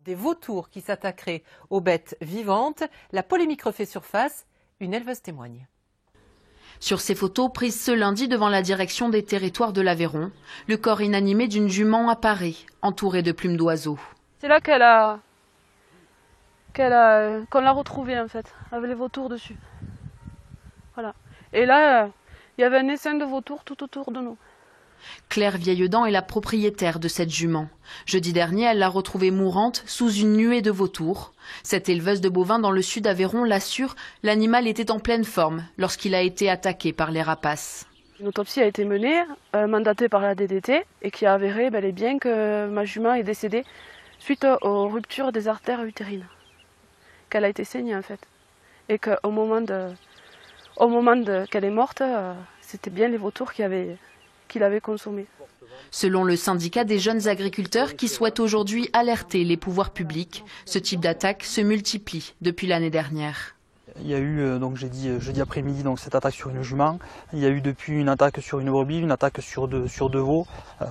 Des vautours qui s'attaqueraient aux bêtes vivantes. La polémique refait surface. Une éleveuse témoigne. Sur ces photos prises ce lundi devant la direction des territoires de l'Aveyron, le corps inanimé d'une jument apparaît, entouré de plumes d'oiseaux. C'est là qu'on l'a retrouvée en fait, avec les vautours dessus. Voilà. Et là, il y avait un essaim de vautours tout autour de nous. Claire Vieilledan est la propriétaire de cette jument. Jeudi dernier, elle l'a retrouvée mourante sous une nuée de vautours. Cette éleveuse de bovins dans le sud Aveyron l'assure, l'animal était en pleine forme lorsqu'il a été attaqué par les rapaces. Une autopsie a été menée, mandatée par la DDT, et qui a avéré bel et bien que ma jument est décédée suite aux ruptures des artères utérines. Qu'elle a été saignée en fait. Et qu'au moment qu'elle est morte, c'était bien les vautours qui l'avaient consommée. Selon le syndicat des jeunes agriculteurs qui souhaitent aujourd'hui alerter les pouvoirs publics, ce type d'attaque se multiplie depuis l'année dernière. Il y a eu, donc j'ai dit jeudi après-midi, cette attaque sur une jument. Il y a eu depuis une attaque sur une brebis, une attaque sur deux veaux.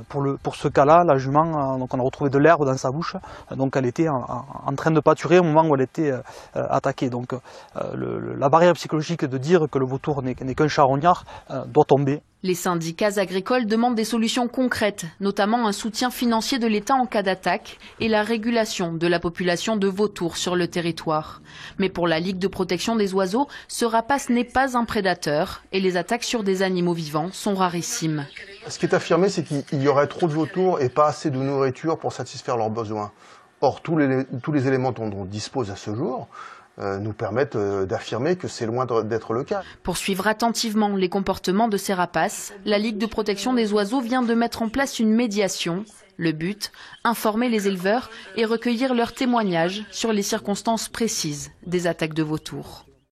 Pour ce cas-là, la jument, donc on a retrouvé de l'herbe dans sa bouche. Donc elle était en train de pâturer au moment où elle était attaquée. Donc la barrière psychologique de dire que le vautour n'est qu'un charognard doit tomber. Les syndicats agricoles demandent des solutions concrètes, notamment un soutien financier de l'État en cas d'attaque et la régulation de la population de vautours sur le territoire. Mais pour la Ligue de protection des oiseaux, ce rapace n'est pas un prédateur et les attaques sur des animaux vivants sont rarissimes. Ce qui est affirmé, c'est qu'il y aurait trop de vautours et pas assez de nourriture pour satisfaire leurs besoins. Or, tous les éléments dont on dispose à ce jour nous permettent d'affirmer que c'est loin d'être le cas. Pour suivre attentivement les comportements de ces rapaces, la Ligue de protection des oiseaux vient de mettre en place une médiation. Le but, informer les éleveurs et recueillir leurs témoignages sur les circonstances précises des attaques de vautours.